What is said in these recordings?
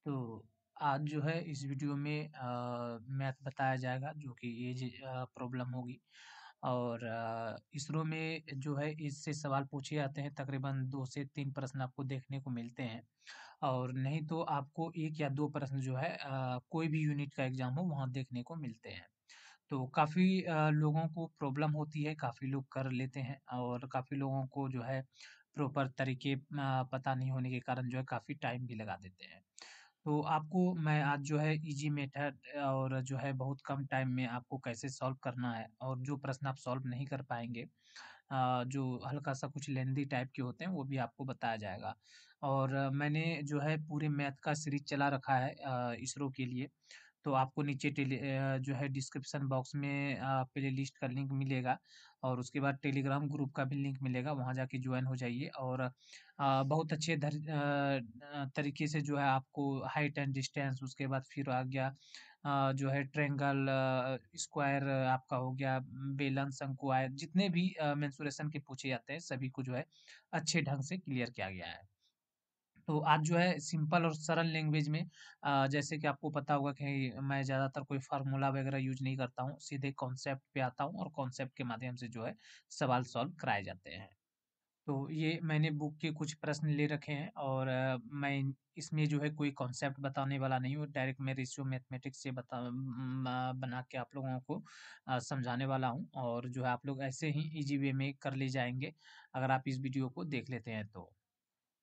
तो आज जो है इस वीडियो में मैथ बताया जाएगा जो कि एज प्रॉब्लम होगी और इसरो में जो है इससे सवाल पूछे जाते हैं। तकरीबन 2 से 3 प्रश्न आपको देखने को मिलते हैं और नहीं तो आपको 1 या 2 प्रश्न जो है कोई भी यूनिट का एग्ज़ाम हो वहाँ देखने को मिलते हैं। तो काफ़ी लोगों को प्रॉब्लम होती है, काफ़ी लोग कर लेते हैं और काफ़ी लोगों को जो है प्रॉपर तरीके पता नहीं होने के कारण जो है काफ़ी टाइम भी लगा देते हैं। तो आपको मैं आज जो है ईज़ी मेथड और जो है बहुत कम टाइम में आपको कैसे सॉल्व करना है और जो प्रश्न आप सॉल्व नहीं कर पाएँगे जो हल्का-सा कुछ लेंदी टाइप के होते हैं, वो भी आपको बताया जाएगा। और मैंने जो है पूरे मैथ का सीरीज़ चला रखा है इसरो के लिए, तो आपको नीचे जो है डिस्क्रिप्शन बॉक्स में प्लेलिस्ट का लिंक मिलेगा और उसके बाद टेलीग्राम ग्रुप का भी लिंक मिलेगा, वहाँ जाके जॉइन हो जाइए और बहुत अच्छे तरीके से जो है आपको हाइट एंड डिस्टेंस उसके बाद फिर आ गया जो है ट्रायंगल स्क्वायर आपका हो गया, बेलन, शंकु, आयत जितने भी मेंसुरेशन के पूछे जाते हैं सभी को जो है अच्छे ढंग से क्लियर किया गया है। तो आज जो है सिंपल और सरल लैंग्वेज में जैसे कि आपको पता होगा कि मैं ज़्यादातर कोई फ़ॉर्मूला वगैरह यूज़ नहीं करता हूँ, सीधे कॉन्सेप्ट पे आता हूँ और कॉन्सेप्ट के माध्यम से जो है सवाल सॉल्व कराए जाते हैं। तो ये मैंने बुक के कुछ प्रश्न ले रखे हैं और मैं इसमें जो है कोई कॉन्सेप्ट बताने वाला नहीं हूँ, डायरेक्ट मैं रेशियो मैथमेटिक्स से बना के आप लोगों को समझाने वाला हूँ और जो है आप लोग ऐसे ही ईज़ी वे में कर ले जाएँगे, अगर आप इस वीडियो को देख लेते हैं तो।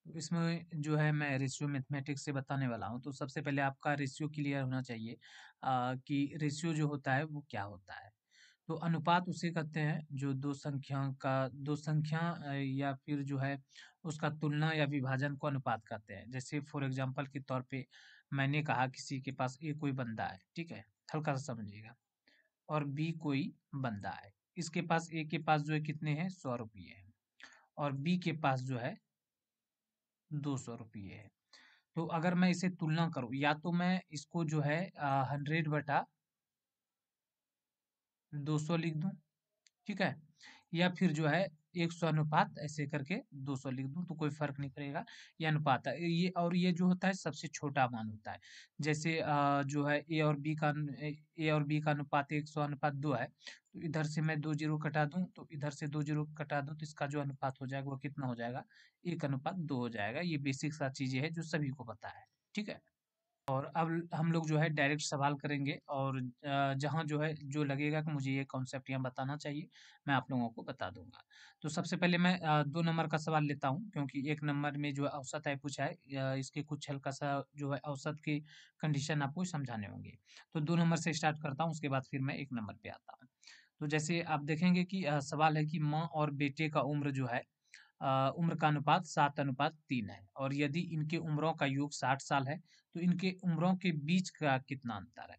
इसमें जो है मैं रेशियो मैथमेटिक्स से बताने वाला हूँ। तो सबसे पहले आपका रेशियो क्लियर होना चाहिए कि रेशियो जो होता है वो क्या होता है? तो अनुपात उसे कहते हैं जो 2 संख्या या फिर जो है उसका तुलना या विभाजन को अनुपात कहते हैं। जैसे फॉर एग्ज़ाम्पल के तौर पे मैंने कहा किसी के पास ए कोई बंदा है, ठीक है? हल्का-सा समझिएगा और बी कोई बंदा है। इसके पास ए के पास जो है कितने हैं? ₹100 हैं और बी के पास जो है ₹200 है। तो अगर मैं इसे तुलना करूँ या तो मैं इसको जो है 100 बटा 200 लिख दूँ, ठीक है? या फिर जो है 100 अनुपात ऐसे करके 200 लिख दूँ तो कोई फ़र्क नहीं पड़ेगा, ये अनुपात है। ये जो होता है सबसे छोटा मान होता है। जैसे जो है ए और बी का अनुपात 100 अनुपात 2 है, तो इधर से मैं 2 ज़ीरो कटा दूँ, तो इधर से 2 ज़ीरो कटा दूँ तो इसका जो अनुपात हो जाएगा वो कितना हो जाएगा? 1 अनुपात 2 हो जाएगा। ये बेसिक सा चीज़ें हैं जो सभी को पता है, ठीक है? और अब हम लोग जो है डायरेक्ट सवाल करेंगे और जहाँ जो है जो लगेगा कि मुझे ये कॉन्सेप्ट यहाँ बताना चाहिए, मैं आप लोगों को बता दूँगा। तो सबसे पहले मैं 2 नंबर का सवाल लेता हूँ क्योंकि 1 नंबर में जो है औसत है पूछा है इसके कुछ हल्का-सा जो है औसत की कंडीशन आपको समझाने होंगे। तो 2 नंबर से स्टार्ट करता हूँ, उसके बाद फिर मैं 1 नंबर पे आता हूँ। तो जैसे आप देखेंगे कि सवाल है कि माँ और बेटे का उम्र जो है उम्र का अनुपात 7:3 है और यदि इनकी उम्रों का योग 60 साल है, तो इनके उम्रों के बीच का कितना अंतर है?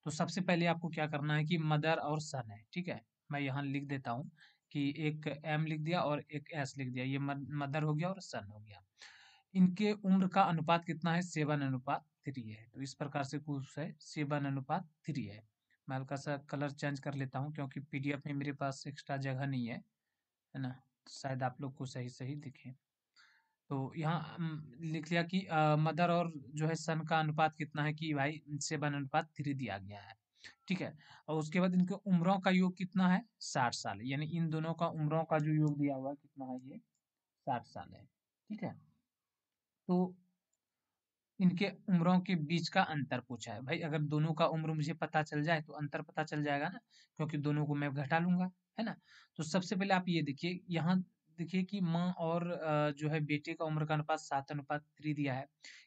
तो सबसे पहले आपको क्या करना है कि मदर और सन है, ठीक है? मैं यहाँ लिख देता हूँ कि एक एम लिख दिया और एक एस लिख दिया, ये मदर हो गया और सन हो गया। इनके उम्र का अनुपात कितना है? 7:3 है, तो इस प्रकार से कुछ है 7:3 है। मैं हल्का-सा कलर चेंज कर लेता हूँ क्योंकि पीडीएफ में मेरे पास एक्स्ट्रा जगह नहीं है ना? शायद आप लोग को सही-सही दिखे। तो यहाँ लिख लिया कि मदर और जो है सन का अनुपात कितना है कि भाई 7:3 दिया गया है, ठीक है? और उसके बाद इनके उम्रों का योग कितना है? 60 साल, यानी इन दोनों का उम्रों का जो योग दिया हुआ है कितना है ये? 60 साल है, ठीक है? तो इनके उम्रों के बीच का अंतर पूछा है। भाई अगर दोनों का उम्र मुझे पता चल जाए तो अंतर पता चल जाएगा ना, क्योंकि दोनों को मैं घटा लूँगा, है ना? तो सबसे पहले आप ये देखिए, यहाँ देखिए कि माँ और जो है बेटे का उम्र का अनुपात 7:3 दिया है।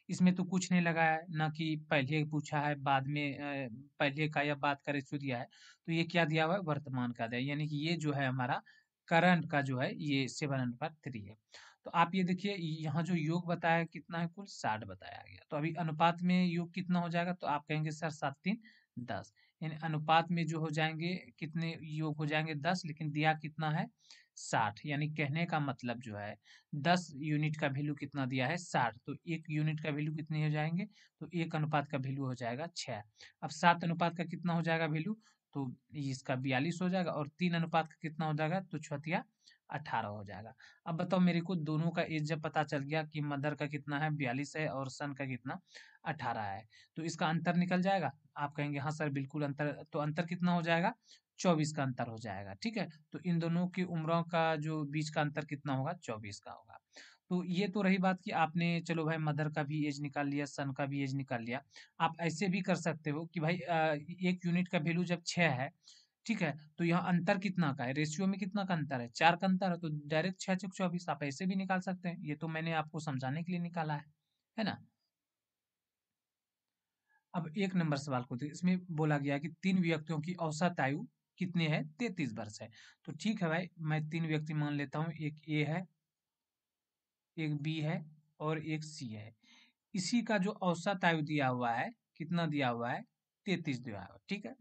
इसमें तो कुछ नहीं लगाया है, ना कि पहले पूछा है, बाद में पहले का या बाद का रेशियो दिया है। तो ये क्या दिया हुआ है? वर्तमान का दिया है, यानी कि ये जो है हमारा करंट का जो है ये 7:3 है। तो आप ये देखिए यहाँ जो योग बताया कितना है कुल 60 बताया गया। तो अभी अनुपात में योग कितना हो जाएगा? तो आप कहेंगे सर 7 3 10, यानी अनुपात में जो हो जाएँगे कितने योग हो जाएँगे 10, लेकिन दिया कितना है 60, यानी कहने का मतलब जो है 10 यूनिट का वैल्यू कितना दिया है 60, तो 1 यूनिट का वैल्यू कितने हो जाएँगे? तो 1 अनुपात का वैल्यू हो जाएगा 6। अब 7 अनुपात का कितना हो जाएगा वैल्यू? तो इसका 42 हो जाएगा और 3 अनुपात का कितना हो जाएगा? तो छतिया 18 हो जाएगा। अब बताओ मेरे को दोनों का एज जब पता चल गया कि मदर का कितना है 42 है और सन का कितना 18 है, तो इसका अंतर निकल जाएगा। आप कहेंगे हाँ सर बिल्कुल अंतर, तो अंतर कितना हो जाएगा 24 का अंतर हो जाएगा। ठीक है, तो इन दोनों की उम्रों का जो बीच का अंतर कितना होगा 24 का होगा। तो ये तो रही बात कि आपने चलो भाई मदर का भी एज निकाल लिया, सन का भी एज निकाल लिया। आप ऐसे भी कर सकते हो कि भाई एक यूनिट का वैल्यू जब 6 है, ठीक है, तो यहाँ अंतर कितना का है, रेशियो में कितना का अंतर है, 4 का अंतर है, तो डायरेक्ट 6 चौक 24 आप ऐसे भी निकाल सकते हैं। ये तो मैंने आपको समझाने के लिए निकाला है ना। अब एक नंबर सवाल को देखिए, इसमें बोला गया कि 3 व्यक्तियों की औसत आयु कितनी है, 33 वर्ष है। तो ठीक है भाई, मैं 3 व्यक्ति मान लेता हूँ, एक ए है, एक बी है और एक सी है। इसी का जो औसत आयु दिया हुआ है, कितना दिया हुआ है 33 दिया हुआ है, ठीक है।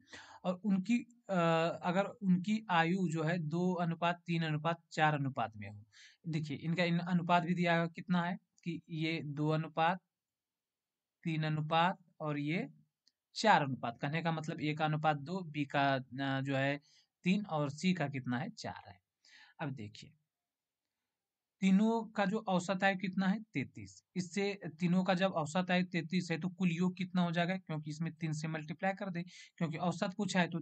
और उनकी अगर उनकी आयु जो है 2:3:4 अनुपात में हो, देखिए इनका इन अनुपात भी दिया हुआ कितना है कि ये 2:3:4 और ये 4 अनुपात, कहने का मतलब ए का अनुपात 2, बी का जो है 3 और सी का कितना है 4 है। अब देखिए तीनों का जो औसत आयु कितना है 33, इससे तीनों का जब औसत आयु 33 है तो कुल योग कितना हो जाएगा, क्योंकि इसमें 3 से मल्टीप्लाई कर दे, क्योंकि औसत पूछा है तो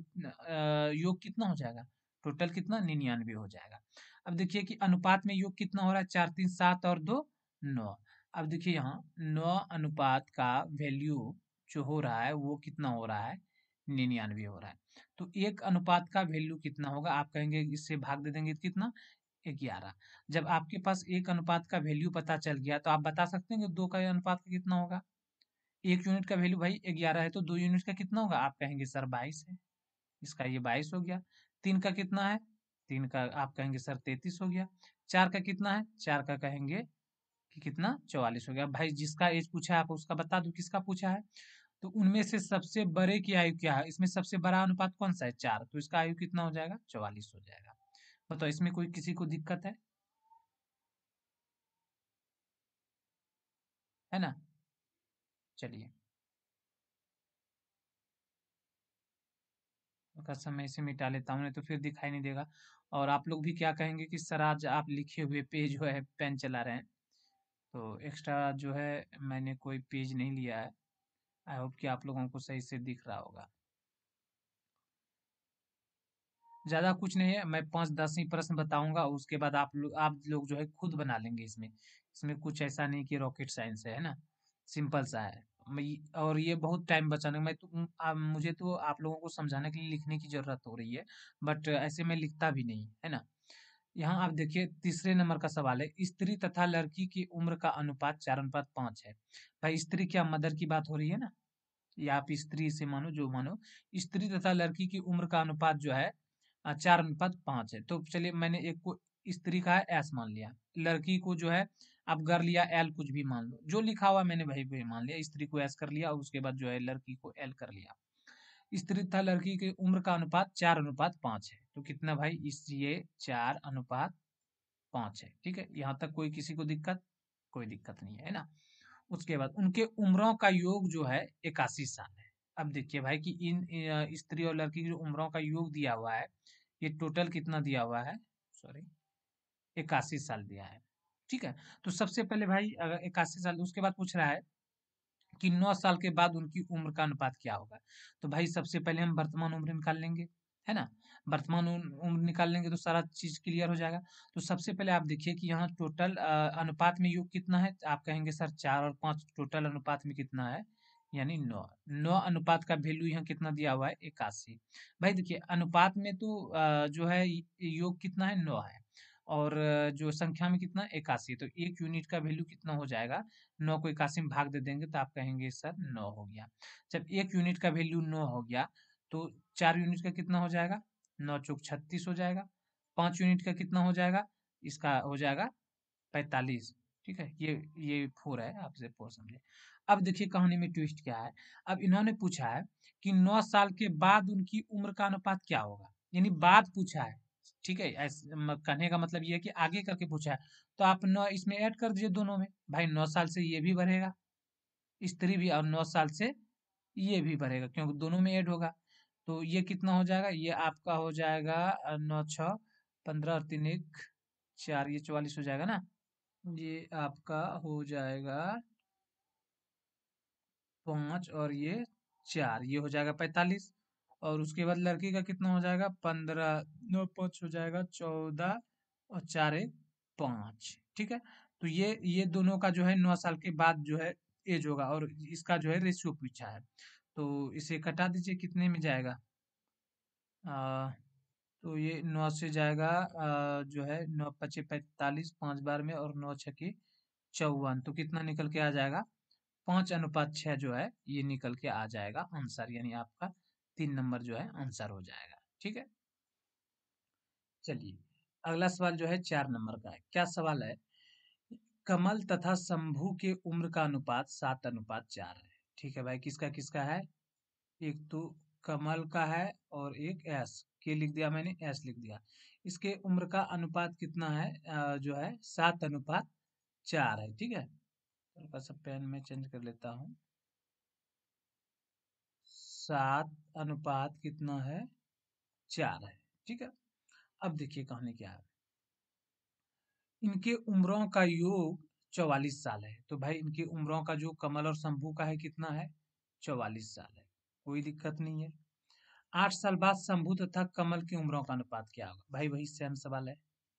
योग कितना हो जाएगा, टोटल कितना 99 हो जाएगा। अब देखिए कि अनुपात में योग कितना हो रहा है, 4 3 7 और 2 9। अब देखिए यहाँ 9 अनुपात का वैल्यू जो हो रहा है वो कितना हो रहा है 99 हो रहा है। तो एक अनुपात का वैल्यू कितना होगा, आप कहेंगे इससे भाग दे देंगे तो कितना 11। जब आपके पास एक अनुपात का वैल्यू पता चल गया तो आप बता सकते हैं कि दो का अनुपात का कितना होगा। एक यूनिट का वैल्यू भाई 11 है तो 2 यूनिट का कितना होगा, आप कहेंगे सर 22 है, इसका ये 22 हो गया। 3 का कितना है, 3 का आप कहेंगे सर 33 हो गया। 4 का कितना है, 4 का कहेंगे कि कितना 44 हो गया। भाई जिसका एज पूछा है आप उसका बता दो किसका पूछा है। तो उनमें से सबसे बड़े की आयु क्या है, इसमें सबसे बड़ा अनुपात कौन सा है 4, तो इसका आयु कितना हो जाएगा 44 हो जाएगा। बताओ इसमें कोई किसी को दिक्कत है ना। चलिए का समय इसे मिटा लेता हूँ नहीं तो फिर दिखाई नहीं देगा। और आप लोग भी क्या कहेंगे कि सर आज आप लिखे हुए पेज जो है पेन चला रहे हैं, तो एक्स्ट्रा जो है मैंने कोई पेज नहीं लिया है। आई होप कि आप लोगों को सही से दिख रहा होगा। ज़्यादा कुछ नहीं है, मैं 5-10 ही प्रश्न बताऊंगा, उसके बाद आप लोग जो है खुद बना लेंगे। इसमें इसमें कुछ ऐसा नहीं कि रॉकेट साइंस है ना, सिंपल सा है। और ये बहुत टाइम बचाने मैं तो मुझे तो आप लोगों को समझाने के लिए लिखने की जरूरत हो रही है, बट ऐसे में लिखता भी नहीं है ना। यहाँ आप देखिए तीसरे नंबर का सवाल है, स्त्री तथा लड़की की उम्र का अनुपात 4:5 है। भाई स्त्री क्या मदर की बात हो रही है ना, या आप स्त्री से मानो जो मानो, स्त्री तथा लड़की की उम्र का अनुपात जो है 4:5 है। तो चलिए मैंने एक को स्त्री का है एस मान लिया, लड़की को जो है आप कर लिया एल, कुछ भी मान लो जो लिखा हुआ मैंने वही वही मान लिया, स्त्री को एस कर लिया और उसके बाद जो है लड़की को एल कर लिया। स्त्री तथा लड़की की उम्र का अनुपात 4:5 है, तो कितना भाई इस ये 4:5 है। ठीक है, यहाँ तक कोई किसी को दिक्कत, कोई दिक्कत नहीं है ना। उसके बाद उनके उम्रों का योग जो है 81 साल है। अब देखिए भाई कि इन स्त्री और लड़की की जो उम्रों का योग दिया हुआ है, ये टोटल कितना दिया हुआ है, सॉरी 81 साल दिया है। ठीक है, तो सबसे पहले भाई अगर 81 साल, उसके बाद पूछ रहा है कि 9 साल के बाद उनकी उम्र का अनुपात क्या होगा। तो भाई सबसे पहले हम वर्तमान उम्र निकाल लेंगे, है ना। वर्तमान उम्र निकाल लेंगे तो सारा चीज क्लियर हो जाएगा। तो सबसे पहले आप देखिए कि यहाँ टोटल अनुपात में योग कितना है, आप कहेंगे सर 4 और 5, टोटल अनुपात में कितना है यानी 9। 9 अनुपात का वैल्यू यहाँ कितना दिया हुआ है 81। भाई देखिए अनुपात में तो जो है योग कितना है 9 है, और जो संख्या में कितना 81, तो एक यूनिट का वैल्यू कितना हो जाएगा, 9 को 81 में भाग दे देंगे तो आप कहेंगे सर 9 हो गया। जब एक यूनिट का वैल्यू 9 हो गया तो 4 यूनिट का कितना हो जाएगा, 9 चौक 36 हो जाएगा। 5 यूनिट का कितना हो जाएगा, इसका हो जाएगा 45। ठीक है, ये 4 है, आप इसे 4 समझे। अब देखिए कहानी में ट्विस्ट क्या है। अब इन्होंने पूछा है कि 9 साल के बाद उनकी उम्र का अनुपात क्या होगा, यानी बाद पूछा है। ठीक है, कहने का मतलब ये है कि आगे करके पूछा है। तो आप 9 इसमें ऐड कर दीजिए दोनों में, भाई 9 साल से ये भी बढ़ेगा स्त्री भी, और 9 साल से ये भी बढ़ेगा क्योंकि दोनों में ऐड होगा। तो ये कितना हो जाएगा, ये आपका हो जाएगा 9 6 15 और 3 1 4 ये 44 हो जाएगा ना। ये आपका हो जाएगा 5 और ये 4, ये हो जाएगा 45। और उसके बाद लड़की का कितना हो जाएगा, 15, 9 5 हो जाएगा 14 और 4 1 5। ठीक है, तो ये दोनों का जो है 9 साल के बाद जो है एज होगा, और इसका जो है रेशियो पूछा है। तो इसे कटा दीजिए, कितने में जाएगा। आ, तो ये 9 से जाएगा, जो है 9 पचे 45, 5 बार में, और 9 छके 54, तो कितना निकल के आ जाएगा, 5:6 जो है ये निकल के आ जाएगा आंसर, यानी आपका 3 नंबर जो है आंसर हो जाएगा। ठीक है, चलिए अगला सवाल जो है 4 नंबर का है। क्या सवाल है, कमल तथा शंभू के उम्र का अनुपात 7:4 है। ठीक है भाई, किसका किसका है, एक तो कमल का है और एक एस के लिख दिया मैंने, एस लिख दिया। इसके उम्र का अनुपात कितना है, जो है 7:4 है। ठीक है, थोड़ा सा पेन में चेंज कर लेता हूँ। 7 अनुपात कितना है, 4 है। ठीक है, अब देखिए कहानी क्या है। इनके उम्रों का योग 44 साल है। तो भाई इनकी उम्रों का जो कमल और शंभू का है कितना है, 44 साल है, कोई दिक्कत नहीं है। 8 साल बाद शंभू तथा कमल की उम्रों का अनुपात क्या होगा, भाई वही सेम सवाल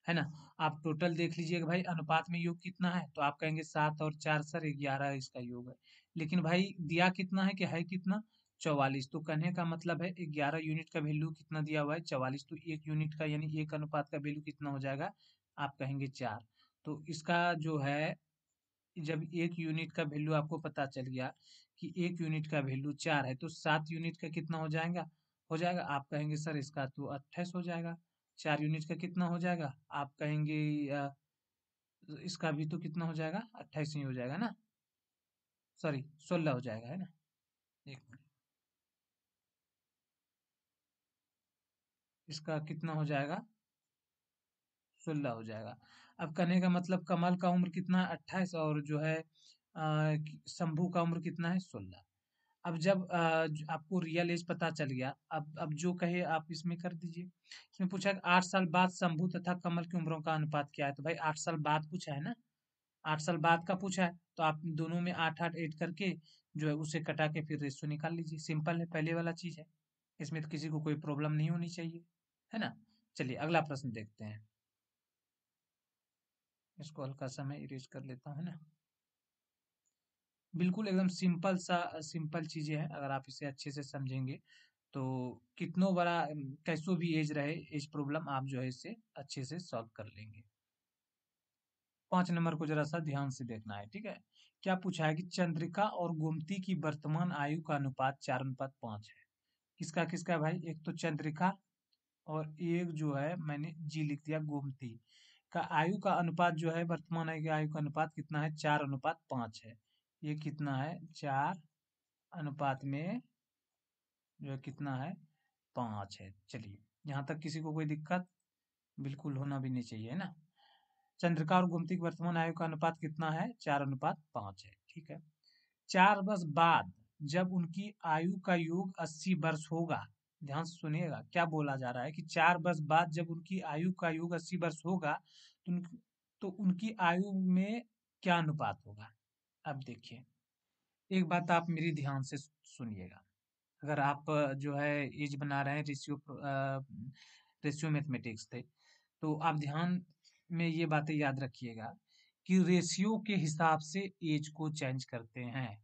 है ना। आप टोटल देख लीजिएगा भाई, अनुपात में योग कितना है, तो आप कहेंगे 7 और 4 सर 11 इसका योग है। लेकिन भाई दिया कितना है, कि है कितना, 44। तो कहने का मतलब है 11 यूनिट का वैल्यू कितना दिया हुआ है, 44। तो 1 यूनिट का यानी 1 अनुपात का वैल्यू कितना हो जाएगा, आप कहेंगे 4। तो इसका जो है, जब 1 यूनिट का वैल्यू आपको पता चल गया कि 1 यूनिट का वैल्यू 4 है, तो 7 यूनिट का कितना हो जाएगा, आप कहेंगे सर इसका तो 28 हो जाएगा। 4 यूनिट का कितना हो जाएगा, आप कहेंगे इसका भी तो कितना हो जाएगा, 28 ही हो जाएगा ना, सॉरी 16 हो जाएगा, है ना। एक मिनट, इसका कितना हो जाएगा, 16 हो जाएगा। अब कहने का मतलब कमल का उम्र कितना है, 28, और जो है शंभू का उम्र कितना है, 16। अब जब आपको रियल एज पता चल गया, अब जो कहे आप इसमें कर दीजिए। इसमें पूछा है 8 साल बाद शंभू तथा कमल की उम्रों का अनुपात क्या है, तो भाई 8 साल बाद पूछा है ना, 8 साल बाद का पूछा है, तो आप दोनों में 8 8 ऐड करके जो है उसे कटा के फिर रेशियो निकाल लीजिए, सिंपल है, पहले वाला चीज है। इसमें तो किसी को कोई प्रॉब्लम नहीं होनी चाहिए, है ना। चलिए अगला प्रश्न देखते हैं। इसको हल्का सा मैं इरेज कर लेता हूँ ना। बिल्कुल एकदम सिंपल सा, सिंपल चीजें हैं, अगर आप इसे अच्छे से समझेंगे तो कितनो बड़ा कैसो भी एज रहे, एज प्रॉब्लम आप जो है इसे अच्छे से सॉल्व कर लेंगे। 5 नंबर को जरा सा ध्यान से देखना है, ठीक है। क्या पूछा है कि चंद्रिका और गोमती की वर्तमान आयु का अनुपात 4:5 है। किसका किसका है भाई, एक तो चंद्रिका और एक जो है मैंने जी लिख दिया गोमती का आयु का अनुपात जो है, वर्तमान आयु का अनुपात कितना है, 4:5 है। ये कितना है, 4 अनुपात में जो है कितना है, 5 है। चलिए यहाँ तक किसी को कोई दिक्कत बिल्कुल होना भी नहीं चाहिए, है ना। चंद्रिका और गोमती की वर्तमान आयु का अनुपात कितना है, 4:5 है। ठीक है, 4 वर्ष बाद जब उनकी आयु का योग 80 वर्ष होगा, ध्यान से सुनिएगा क्या बोला जा रहा है, कि 4 वर्ष बाद जब उनकी आयु का योग 80 वर्ष होगा, तो उनकी आयु में क्या अनुपात होगा। अब देखिए, एक बात आप मेरी ध्यान से सुनिएगा। अगर आप जो है एज बना रहे हैं, रेशियो मैथमेटिक्स थे, तो आप ध्यान में ये बातें याद रखिएगा कि रेशियो के हिसाब से एज को चेंज करते हैं।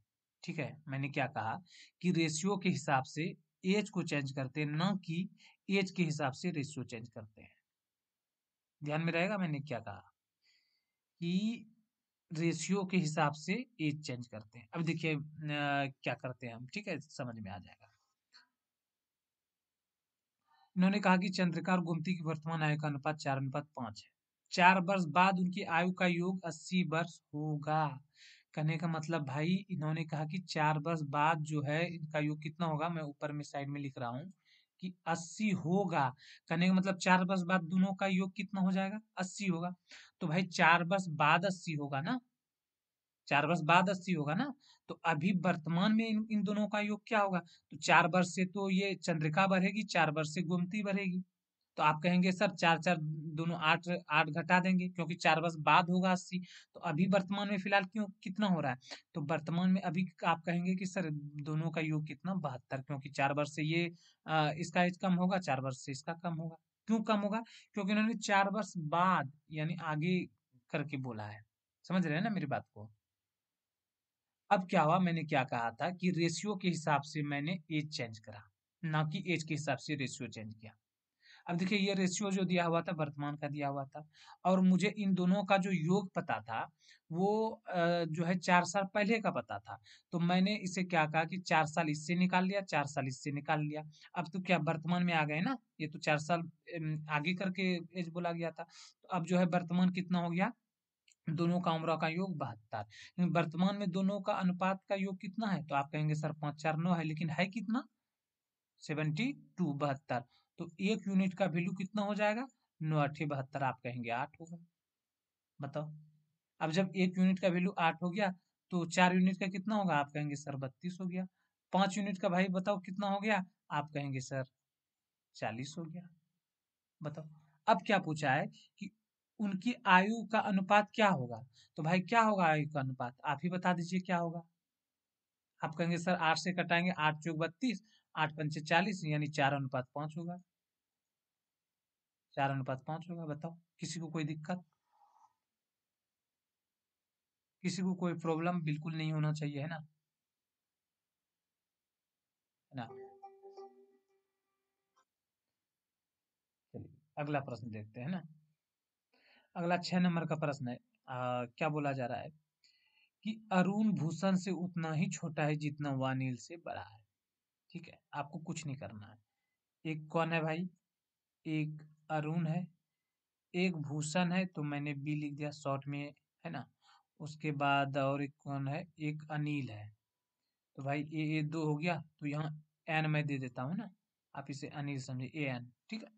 ठीक है, मैंने क्या कहा, कि रेशियो के हिसाब से एज को चेंज करते हैं, न कि एज के हिसाब से रेशियो चेंज करते हैं। ध्यान में रहेगा मैंने क्या कहा, कि रेशियो के हिसाब से एज चेंज करते हैं। अब देखिए क्या करते हैं हम, ठीक है, समझ में आ जाएगा। इन्होंने कहा कि चंद्रिका और गोमती की वर्तमान आयु का अनुपात 4:5 है। 4 वर्ष बाद उनकी आयु का योग 80 वर्ष होगा। कहने का मतलब भाई इन्होंने कहा कि 4 वर्ष बाद जो है इनका योग कितना होगा, मैं ऊपर में साइड में लिख रहा हूँ कि 80 होगा। कहने का मतलब 4 वर्ष बाद दोनों का योग कितना हो जाएगा, 80 होगा। तो भाई 4 वर्ष बाद 80 होगा ना, 4 वर्ष बाद 80 होगा ना। तो अभी वर्तमान में इन दोनों का योग क्या होगा, तो 4 वर्ष से तो ये चंद्रिका बढ़ेगी, 4 वर्ष से गोमती बढ़ेगी। तो आप कहेंगे सर 4-4 दोनों 8 8 घटा देंगे क्योंकि 4 वर्ष बाद होगा 80। तो अभी वर्तमान में फिलहाल क्यों कितना हो रहा है? तो वर्तमान में अभी आप कहेंगे कि सर दोनों का योग कितना 72, क्योंकि 4 वर्ष से ये इसका एज कम होगा, 4 वर्ष से इसका कम होगा। क्यों कम होगा? क्योंकि उन्होंने 4 वर्ष बाद यानी आगे करके बोला है। समझ रहे हैं ना मेरी बात को? अब क्या हुआ, मैंने क्या कहा था कि रेशियो के हिसाब से मैंने एज चेंज करा, ना कि एज के हिसाब से रेशियो चेंज किया। अब देखिए ये रेशियो जो दिया हुआ था वर्तमान का दिया हुआ था, और मुझे इन दोनों का जो योग पता था वो जो है 4 साल पहले का पता था। तो मैंने इसे क्या कहा कि 4 साल इससे निकाल लिया, 4 साल इससे निकाल लिया। अब तो क्या वर्तमान में आ गए ना, ये तो 4 साल आगे करके एज बोला गया था। तो अब जो है वर्तमान कितना हो गया, दोनों का उम्र का योग 72। लेकिन वर्तमान में दोनों का अनुपात का योग कितना है? तो आप कहेंगे सर 5 4 9 है, लेकिन है कितना? 72, 72। तो 1 यूनिट का वैल्यू कितना हो जाएगा? 9 8 72, आप कहेंगे 8 होगा। बताओ। अब जब 1 यूनिट का वैल्यू 8 हो गया, तो 4 यूनिट का कितना होगा? आप कहेंगे सर 32 हो गया। 5 यूनिट का भाई बताओ कितना हो गया? आप कहेंगे सर 40 हो गया। बताओ। अब क्या पूछा है कि उनकी आयु का अनुपात क्या होगा? तो भाई क्या होगा आयु का अनुपात? आप ही बता दीजिए क्या होगा? आप कहेंगे सर 8 से कटाएंगे, 8 चौक 32, 8 पंचे 40, यानी 4:5 होगा। 4:5 होगा। बताओ, किसी को कोई दिक्कत? किसी को कोई प्रॉब्लम बिल्कुल नहीं होना चाहिए, है ना? है ना? चलिए अगला प्रश्न देखते हैं ना। अगला 6 नंबर का प्रश्न है। क्या बोला जा रहा है कि अरुण भूषण से उतना ही छोटा है जितना वह अनिल से बड़ा है। ठीक है, आपको कुछ नहीं करना है। एक कौन है भाई? एक अरुण है, एक भूषण है, तो मैंने बी लिख दिया शॉर्ट में, है ना? उसके बाद और एक कौन है? एक अनिल है। तो भाई ए दो हो गया, तो यहाँ एन मैं दे देता हूँ ना, आप इसे अनिल समझे, ए एन। ठीक है।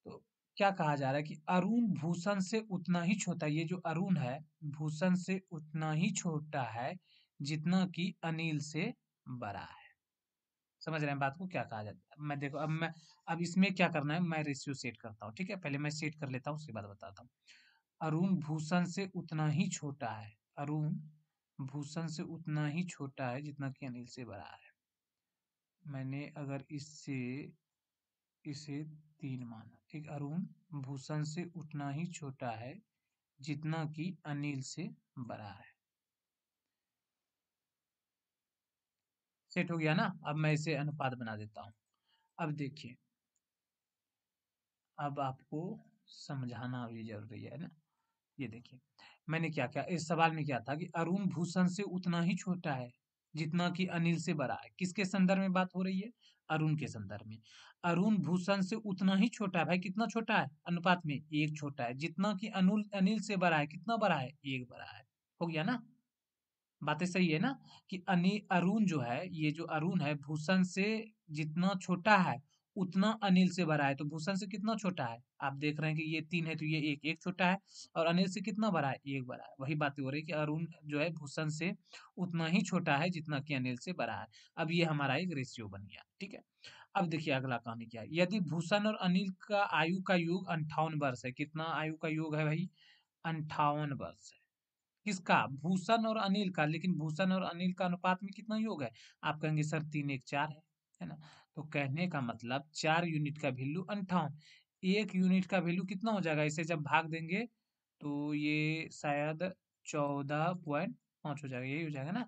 तो क्या कहा जा रहा है कि अरुण भूषण से उतना ही छोटा, ये जो अरुण है भूषण से उतना ही छोटा है जितना कि अनिल से बड़ा है। समझ रहे हैं बात को? क्या कहा जाता है? मैं देखो, अब इसमें क्या करना है, मैं रेशियो सेट करता हूँ। ठीक है, पहले मैं सेट कर लेता हूँ, उसके बाद बताता हूँ। अरुण भूषण से उतना ही छोटा है, अरुण भूषण से उतना ही छोटा है जितना कि अनिल से बड़ा है। मैंने अगर इससे इसे 3 माना, ठीक, अरुण भूषण से उतना ही छोटा है जितना कि अनिल से बड़ा है। सेट हो गया ना? अब मैं इसे अनुपात बना देता हूँ। अब देखिए, अब आपको समझाना भी जरूरी है ना। ये देखिए, मैंने क्या किया, इस सवाल में क्या था कि अरुण भूषण से उतना ही छोटा है जितना कि अनिल से बड़ा है। किसके संदर्भ में बात हो रही है? अरुण के संदर्भ में। अरुण भूषण से उतना ही छोटा है, भाई कितना छोटा है? अनुपात में एक छोटा है, जितना कि अनिल अनिल से बड़ा है, कितना बड़ा है? एक बड़ा है। हो गया ना? बातें सही है ना? कि अरुण जो है, ये जो अरुण है भूषण से जितना छोटा है उतना अनिल से बड़ा है। तो भूषण से कितना छोटा है? आप देख रहे हैं कि ये 3 है, तो ये एक छोटा है, और अनिल से कितना बड़ा है? एक बड़ा है। वही बात हो रही है कि अरुण जो है भूषण से उतना ही छोटा है जितना कि अनिल से बड़ा है। अब ये हमारा एक रेशियो बन गया। ठीक है। अब देखिए अगला कहानी क्या है। यदि भूषण और अनिल का आयु का योग 58 वर्ष है। कितना आयु का योग है भाई? 58 वर्ष है। किसका? भूषण और अनिल का। लेकिन भूषण और अनिल का अनुपात में कितना योग है? आप कहेंगे सर 3:1 4 है ना? तो कहने का मतलब 4 यूनिट का वैल्यू 58, 1 यूनिट का वैल्यू कितना हो जाएगा? इसे जब भाग देंगे तो ये शायद 14.5 हो जाएगा, यही हो जाएगा ना?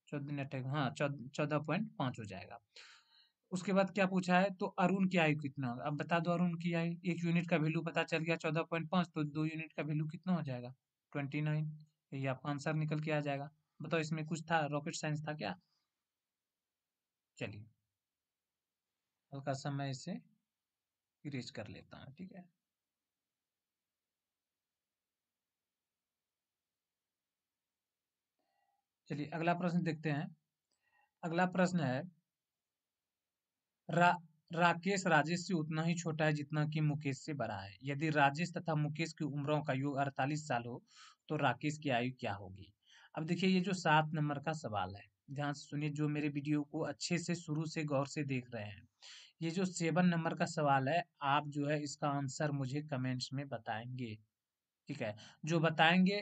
14 हाँ, 14.5 हो जाएगा। उसके बाद क्या पूछा है? तो अरुण की आयु कितना होगा? अब बता दो अरुण की आयु। 1 यूनिट का वैल्यू पता चल गया 14.5, तो 2 यूनिट का वैल्यू कितना हो जाएगा? 29। यही आपका आंसर निकल के आ जाएगा। बताओ, इसमें कुछ था? रॉकेट साइंस था क्या? चलिए हल्का सा मैं इसे इरेज कर लेता हूँ। ठीक है। चलिए अगला प्रश्न देखते हैं। अगला प्रश्न है, रा, राकेश राजेश से उतना ही छोटा है जितना कि मुकेश से बड़ा है। यदि राजेश तथा मुकेश की उम्रों का योग 48 साल हो तो राकेश की आयु क्या होगी? अब देखिए ये जो 7 नंबर का सवाल है, ध्यान से सुनिए, जो मेरे वीडियो को अच्छे से शुरू से गौर से देख रहे हैं। ये जो 7 नंबर का सवाल है, आप जो है इसका आंसर मुझे कमेंट्स में बताएंगे। ठीक है, जो बताएंगे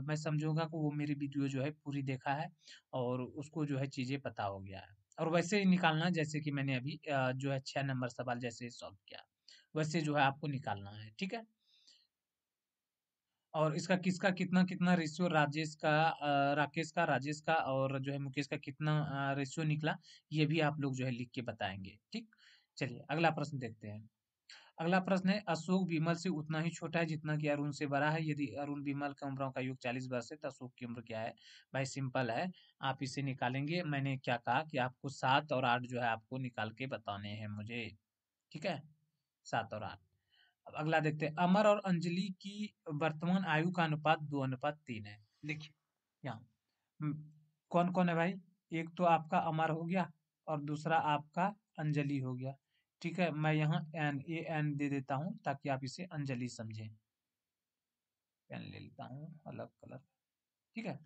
मैं समझूंगा कि वो मेरी वीडियो जो है पूरी देखा है और उसको जो है चीजें पता हो गया है। और वैसे ही निकालना जैसे कि मैंने अभी जो है 6 नंबर सवाल जैसे सॉल्व किया, वैसे जो है आपको निकालना है। ठीक है, और इसका किसका कितना कितना रेशियो, राजेश का राकेश का, राजेश का और जो है मुकेश का कितना रेशियो निकला, ये भी आप लोग जो है लिख के बताएंगे। ठीक, चलिए अगला प्रश्न देखते हैं। अगला प्रश्न है, अशोक विमल से उतना ही छोटा है जितना कि अरुण से बड़ा है। यदि अरुण विमल की उम्रों का योग 40 वर्ष है तो अशोक की उम्र क्या है? भाई सिंपल है, आप इसे निकालेंगे। मैंने क्या कहा कि आपको 7 और 8 जो है आपको निकाल के बताने हैं मुझे। ठीक है, 7 और 8। अब अगला देखते हैं, अमर और अंजलि की वर्तमान आयु का अनुपात 2:3 है। देखिए यहाँ कौन कौन है भाई? एक तो आपका अमर हो गया और दूसरा आपका अंजलि हो गया। ठीक है, मैं यहाँ एन दे देता हूँ ताकि आप इसे अंजलि समझें। पेन ले लेता हूँ अलग कलर। ठीक है,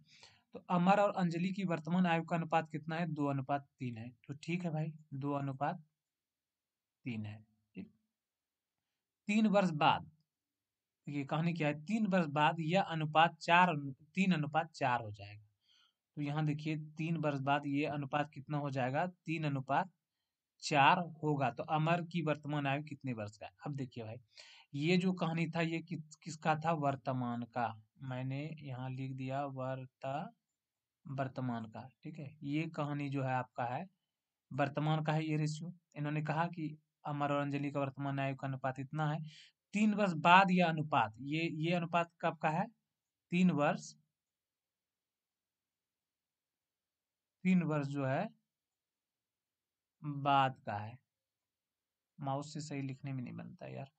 तो अमर और अंजलि की वर्तमान आयु का अनुपात कितना है? 2:3 है। तो ठीक है भाई, 2:3 है। ठीक, 3 वर्ष बाद, ये कहानी क्या है, 3 वर्ष बाद यह अनुपात 3:4 हो जाएगा। तो यहाँ देखिए 3 वर्ष बाद ये अनुपात कितना हो जाएगा? 3:4 होगा। तो अमर की वर्तमान आयु कितने वर्ष का है? अब देखिए भाई, ये जो कहानी था ये किसका था? वर्तमान का। मैंने यहाँ लिख दिया वर्तमान का। ठीक है, ये कहानी जो है आपका है वर्तमान का है ये रेशियो। इन्होंने कहा कि अमर और अंजलि का वर्तमान आयु का अनुपात इतना है। 3 वर्ष बाद यह अनुपात, ये अनुपात कब का है? 3 वर्ष, 3 वर्ष जो है बाद का है। माउस से सही लिखने में नहीं बनता यार।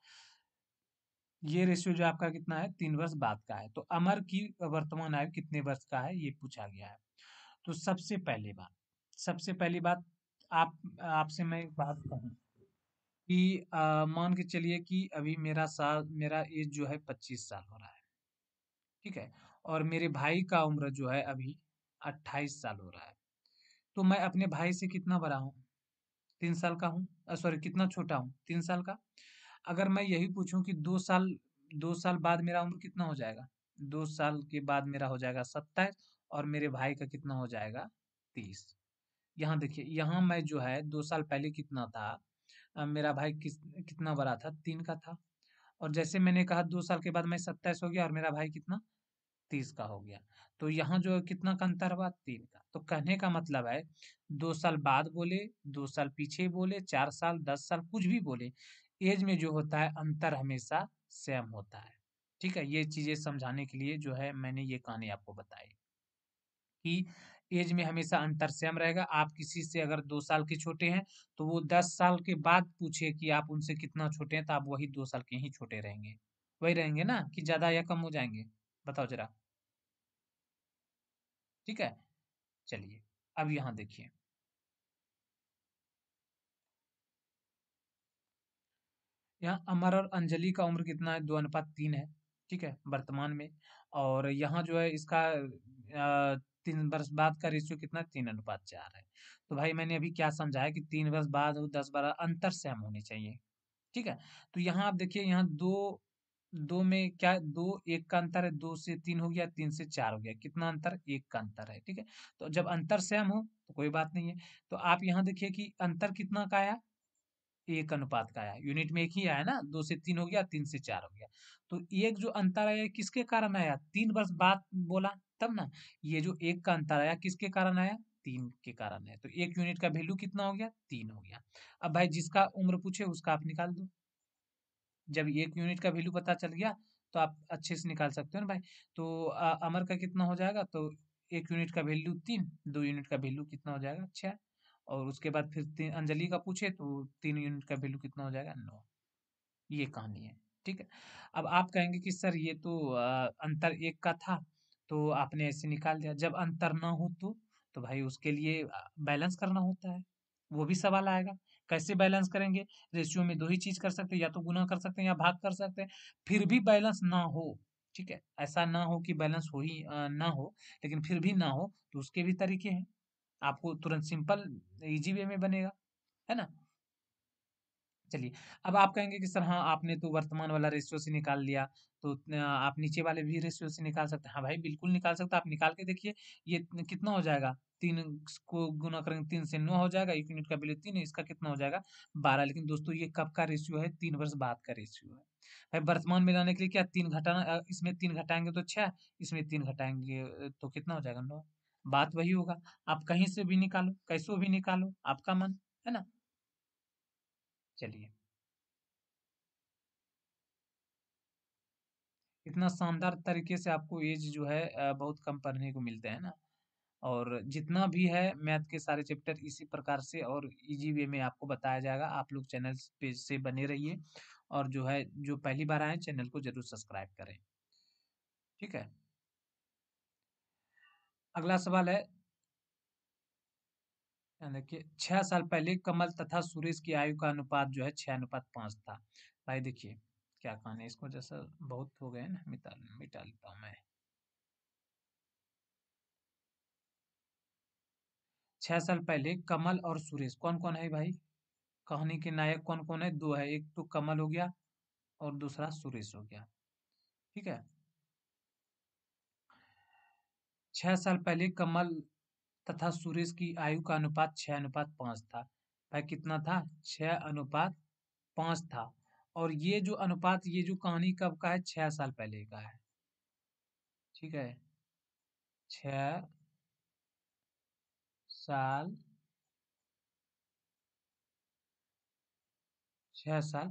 ये रेशियो जो आपका कितना है? 3 वर्ष बाद का है। तो अमर की वर्तमान आयु कितने वर्ष का है ये पूछा गया है। तो सबसे पहली बात आप आपसे मैं एक बात कहूँ कि मान के चलिए कि अभी मेरा एज जो है 25 साल हो रहा है। ठीक है, और मेरे भाई का उम्र जो है अभी 28 साल हो रहा है। तो मैं अपने भाई से कितना बड़ा हूँ? 3 साल का हूँ। सॉरी, कितना छोटा हूँ? 3 साल का। अगर मैं यही पूछूं कि 2 साल बाद मेरा उम्र कितना हो जाएगा? 2 साल के बाद मेरा हो जाएगा 27 और मेरे भाई का कितना हो जाएगा? 30। यहाँ देखिए, यहाँ मैं जो है 2 साल पहले कितना था? मेरा भाई कितना बड़ा था? 3 का था। और जैसे मैंने कहा 2 साल के बाद मैं 27 हो गया और मेरा भाई कितना? 30 का हो गया। तो यहाँ जो कितना का अंतर हुआ? 3 का। तो कहने का मतलब है 2 साल बाद बोले, 2 साल पीछे बोले, 4 साल, 10 साल, कुछ भी बोले, एज में जो होता है अंतर हमेशा सेम होता है। ठीक है, ये चीजें समझाने के लिए जो है मैंने ये कहानी आपको बताई कि एज में हमेशा अंतर सेम रहेगा। आप किसी से अगर 2 साल के छोटे हैं तो वो 10 साल के बाद पूछे कि आप उनसे कितना छोटे हैं, तो आप वही 2 साल के ही छोटे रहेंगे। वही रहेंगे ना कि ज्यादा या कम हो जाएंगे? बताओ जरा। ठीक है, चलिए अब यहाँ देखिए, यहाँ अमर और अंजलि का उम्र कितना है? 2:3 है। ठीक है, वर्तमान में। और यहाँ जो है इसका 3 वर्ष बाद का रेशियो कितना है? 3:4 है। तो भाई मैंने अभी क्या समझाया कि 3 वर्ष बाद और 10-12 अंतर सेम होने चाहिए। ठीक है, तो यहाँ आप देखिए, यहाँ दो दो में क्या, 2 1 का अंतर है, 2 से 3 हो गया, 3 से 4 हो गया, कितना अंतर? 1 का अंतर है। ठीक है, तो जब अंतर सेम हो तो कोई बात नहीं है। तो आप यहाँ देखिए कि अंतर कितना का आया? 1 अनुपात का आया। यूनिट में एक ही आया ना, 2 से 3 हो गया, 3 से 4 हो गया। तो एक जो अंतर आया किसके कारण आया? 3 वर्ष बाद बोला तब ना। ये जो 1 का अंतर आया किसके कारण आया? 3 के कारण है। तो 1 यूनिट का वैल्यू कितना हो गया? 3 हो गया। अब भाई जिसका उम्र पूछे उसका आप निकाल दो। जब 1 यूनिट का वैल्यू पता चल गया तो आप अच्छे से निकाल सकते हो ना भाई। तो अमर का कितना हो जाएगा? तो 1 यूनिट का वैल्यू 3, 2 यूनिट का वैल्यू कितना हो जाएगा? 6। और उसके बाद फिर अंजलि का पूछे तो 3 यूनिट का वैल्यू कितना हो जाएगा? 9। ये कहानी है। ठीक है, अब आप कहेंगे कि सर ये तो अंतर 1 का था तो आपने ऐसे निकाल दिया। जब अंतर ना हो तो भाई उसके लिए बैलेंस करना होता है। वो भी सवाल आएगा, कैसे बैलेंस करेंगे? रेशियो में दो ही चीज कर सकते हैं, या तो गुना कर सकते हैं या भाग कर सकते हैं। फिर भी बैलेंस ना हो, ठीक है, ऐसा ना हो कि बैलेंस हो ही ना हो, लेकिन फिर भी ना हो तो उसके भी तरीके हैं। आपको तुरंत सिंपल इजी वे में बनेगा, है ना? चलिए, अब आप कहेंगे कि सर हाँ, आपने तो वर्तमान वाला रेशियो से निकाल लिया, तो आप नीचे वाले भी रेशियो से निकाल सकते हैं। हाँ भाई, बिल्कुल निकाल सकते हैं, आप निकाल के देखिए, ये कितना हो जाएगा? 3 को गुना करेंगे, 3 से 9 हो जाएगा, 1 यूनिट का वैल्यू 3 है, इसका कितना हो जाएगा? 12। लेकिन दोस्तों ये कब का रेशियो है? 3 वर्ष बाद का रेशियो है। भाई वर्तमान में लाने के लिए क्या 3 घटाना, इसमें 3 घटाएँगे तो 6, इसमें 3 घटाएँगे तो कितना हो जाएगा? 9। बात वही होगा, आप कहीं से भी निकालो, कैसों भी निकालो, आपका मन, है ना? चलिए। इतना शानदार तरीके से आपको एज जो है बहुत कम पढ़ने को मिलते हैं ना। और जितना भी है मैथ के सारे चैप्टर इसी प्रकार से और इजी वे में आपको बताया जाएगा। आप लोग चैनल पे से बने रहिए और जो है जो पहली बार आए चैनल को जरूर सब्सक्राइब करें। ठीक है। अगला सवाल है, देखिए 6 साल पहले कमल तथा सुरेश की आयु का अनुपात जो है 6:5 था। भाई देखिए क्या कहानी है, इसको जैसा बहुत हो गए ना, मिटा मिटा लेता हूँ मैं। 6 साल पहले कमल और सुरेश कौन कौन है भाई? कहानी के नायक कौन कौन है? दो है, एक तो कमल हो गया और दूसरा सुरेश हो गया। ठीक है। 6 साल पहले कमल तथा सुरेश की आयु का अनुपात 6:5 था। भाई कितना था? 6:5 था। और ये जो अनुपात, ये जो कहानी कब का है? 6 साल पहले का है। ठीक है। 6 साल, 6 साल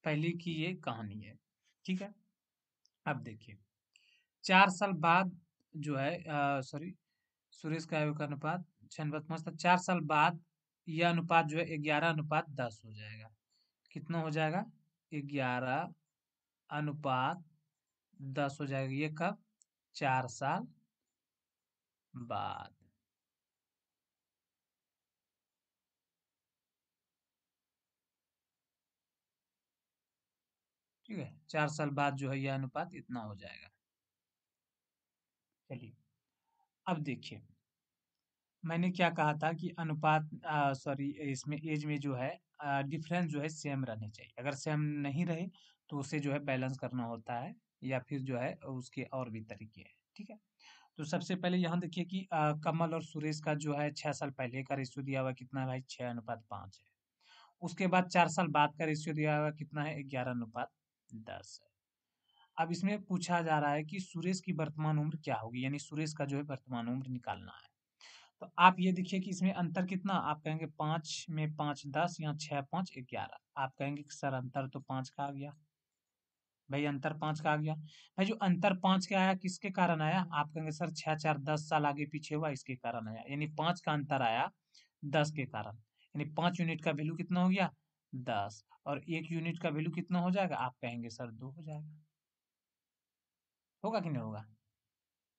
पहले की ये कहानी है। ठीक है। अब देखिए 4 साल बाद जो है, सॉरी, सुरेश का आयु का अनुपात 6:5 था। 4 साल बाद यह अनुपात जो है 11:10 हो जाएगा। कितना हो जाएगा? 11:10 हो जाएगा। ये कब? 4 साल बाद। ठीक है, 4 साल बाद जो है यह अनुपात इतना हो जाएगा। चलिए, अब देखिए मैंने क्या कहा था कि अनुपात, सॉरी, इसमें एज में जो है डिफरेंस जो है सेम रहने चाहिए। अगर सेम नहीं रहे तो उसे जो है बैलेंस करना होता है, या फिर जो है उसके और भी तरीके हैं। ठीक है। तो सबसे पहले यहाँ देखिए कि कमल और सुरेश का जो है 6 साल पहले का रेशियो दिया हुआ कितना है भाई? 6:5 है। उसके बाद 4 साल बाद का रेशियो दिया हुआ कितना है? 11:10 है। अब इसमें पूछा जा रहा है कि सुरेश की वर्तमान उम्र क्या होगी, यानी सुरेश का जो है वर्तमान उम्र निकालना है। तो आप ये देखिए कि इसमें अंतर कितना, आप कहेंगे 5 में 5 10, यहाँ 6 5 11। आप कहेंगे कि सर अंतर तो 5 का आ गया। भाई अंतर 5 का आ गया। भाई जो अंतर 5 का आया किसके कारण आया? आप कहेंगे सर 6 4 10 साल आगे पीछे हुआ इसके कारण आया, यानी 5 का अंतर आया 10 के कारण। यानी 5 यूनिट का वैल्यू कितना हो गया? 10। और 1 यूनिट का वैल्यू कितना हो जाएगा? आप कहेंगे सर 2 हो जाएगा। होगा कि नहीं होगा?